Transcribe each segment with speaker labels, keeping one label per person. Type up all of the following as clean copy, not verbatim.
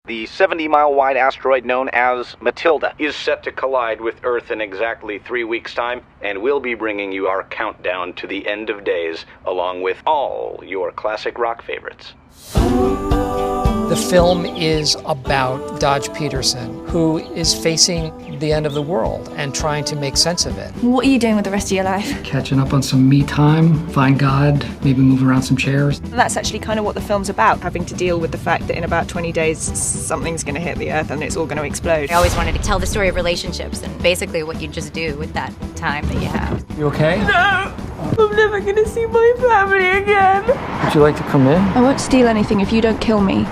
Speaker 1: The 70-mile-wide asteroid known as Matilda is set to collide with Earth in exactly 3 weeks' time, and we'll be bringing you our countdown to the end of days, along with all your classic rock favorites.
Speaker 2: The film is about Dodge Peterson, who is facing the end of the world and trying to make sense of it.
Speaker 3: What are you doing with the rest of your life?
Speaker 4: Catching up on some me time, find God, maybe move around some chairs.
Speaker 5: That's actually kind of what the film's about, having to deal with the fact that in about 20 days something's going to hit the Earth and it's all going to explode.
Speaker 6: I always wanted to tell the story of relationships and basically what you just do with that time that you have.
Speaker 4: You okay?
Speaker 5: No! I'm never going to see my family again.
Speaker 4: Would you like to come in?
Speaker 3: I won't steal anything if you don't kill me.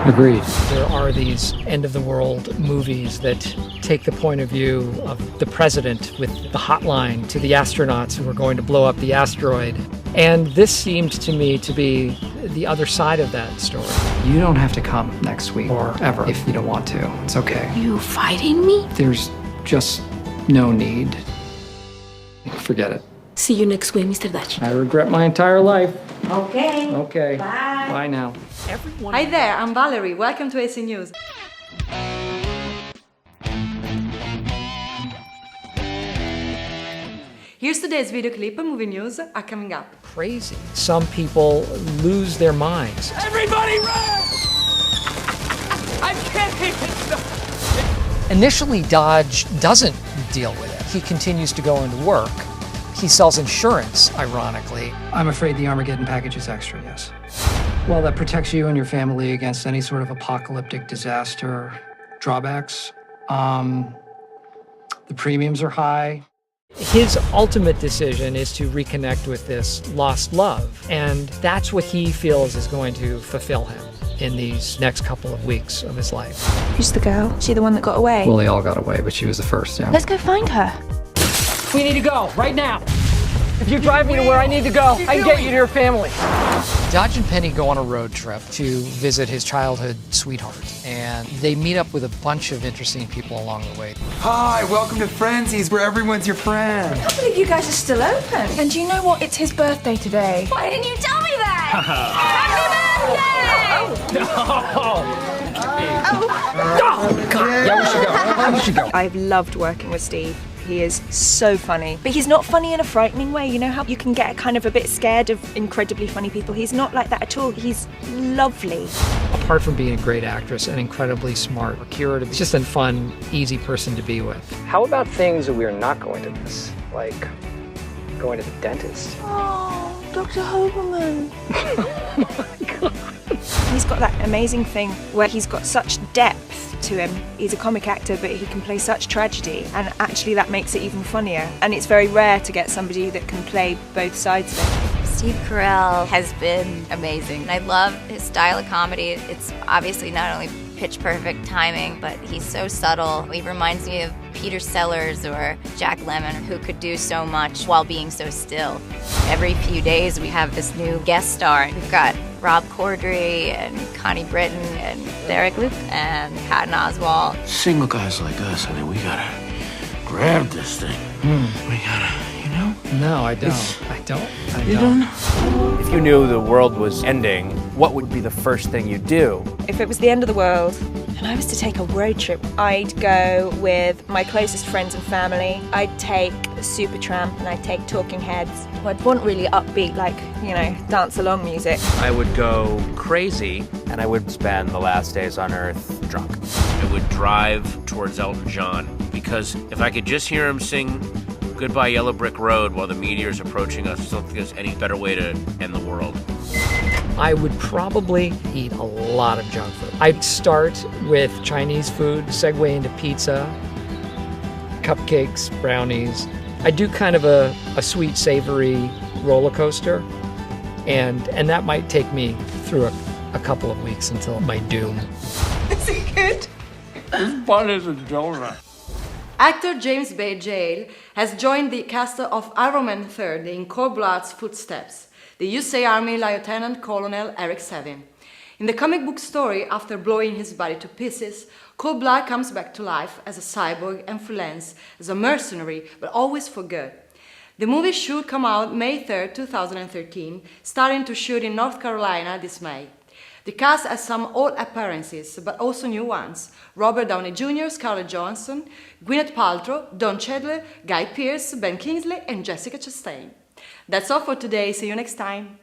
Speaker 4: Agreed.
Speaker 2: There are these end-of-the-world movies that take the point of view of the president with the hotline to the astronauts who are going to blow up the asteroid. And this seemed to me to be the other side of that story.
Speaker 4: You don't have to come next week or ever if you don't want to. It's okay.
Speaker 3: You fighting me?
Speaker 4: There's just no need. Forget it.
Speaker 7: See you next week, Mr. Dutch.
Speaker 4: I regret my entire life.
Speaker 7: Okay.
Speaker 4: Okay.
Speaker 7: Bye.
Speaker 4: Bye now.
Speaker 8: Hi there, I'm Valerie. Welcome to AC News. Here's today's video clip. Movie news are coming up.
Speaker 2: Crazy. Some people lose their minds.
Speaker 9: Everybody run! I can't even stop.
Speaker 2: Initially, Dodge doesn't deal with it. He continues to go into work. He sells insurance, ironically.
Speaker 4: I'm afraid the Armageddon package is extra, yes. Well, that protects you and your family against any sort of apocalyptic disaster drawbacks. The premiums are high.
Speaker 2: His ultimate decision is to reconnect with this lost love, and that's what he feels is going to fulfill him in these next couple of weeks of his life.
Speaker 3: Who's the girl? She the one that got away?
Speaker 4: Well, they all got away, but she was the first, yeah.
Speaker 3: Let's go find her.
Speaker 9: We need to go, right now. If you drive me to where I need to go, I can get you to your family.
Speaker 2: Dodge and Penny go on a road trip to visit his childhood sweetheart, and they meet up with a bunch of interesting people along the way.
Speaker 10: Hi, welcome to Frenzies, where everyone's your friend.
Speaker 3: I can't believe you guys are still open. And do you know what? It's his birthday today.
Speaker 6: Why didn't you tell me that? Happy birthday!
Speaker 4: Yeah, we should go.
Speaker 5: I've loved working with Steve. He is so funny. But he's not funny in a frightening way. You know how you can get kind of a bit scared of incredibly funny people? He's not like that at all. He's lovely.
Speaker 2: Apart from being a great actress and incredibly smart, Keira is just a fun, easy person to be with.
Speaker 9: How about things that we're not going to miss? Like going to the dentist.
Speaker 3: Oh, Dr. Hoberman.
Speaker 5: He's got that amazing thing where he's got such depth to him. He's a comic actor, but he can play such tragedy, and actually that makes it even funnier. And it's very rare to get somebody that can play both sides of it.
Speaker 6: Steve Carell has been amazing. I love his style of comedy. It's obviously not only pitch perfect timing, but he's so subtle. He reminds me of Peter Sellers or Jack Lemmon, who could do so much while being so still. Every few days we have this new guest star. We've got Rob Corddry and Connie Britton and Derek Luke and Patton Oswalt.
Speaker 11: Single guys like us, I mean, we gotta grab this thing. We gotta, you know?
Speaker 2: No, I don't. I don't.
Speaker 11: You don't?
Speaker 9: If you knew the world was ending, what would be the first thing you'd do?
Speaker 5: If it was the end of the world and I was to take a road trip, I'd go with my closest friends and family. I'd take Supertramp and I'd take Talking Heads. I'd want really upbeat, like, you know, dance-along music.
Speaker 9: I would go crazy, and I would spend the last days on Earth drunk.
Speaker 12: I would drive towards Elton John, because if I could just hear him sing Goodbye Yellow Brick Road while the meteor's approaching us, I don't think there's any better way to end the world.
Speaker 2: I would probably eat a lot of junk food. I'd start with Chinese food, segue into pizza, cupcakes, brownies. I do kind of a sweet, savory roller coaster, and that might take me through a couple of weeks until my doom.
Speaker 5: Is it good?
Speaker 11: As fun as a donut.
Speaker 8: Actor James Bay Jail has joined the cast of Iron Man 3 in Cold Blood's footsteps, the USA Army Lieutenant Colonel Eric Savin. In the comic book story, after blowing his body to pieces, Cold Blood comes back to life as a cyborg and freelance as a mercenary, but always for good. The movie should come out May 3rd, 2013, starting to shoot in North Carolina this May. The cast has some old appearances, but also new ones. Robert Downey Jr., Scarlett Johansson, Gwyneth Paltrow, Don Cheadle, Guy Pearce, Ben Kingsley, and Jessica Chastain. That's all for today. See you next time.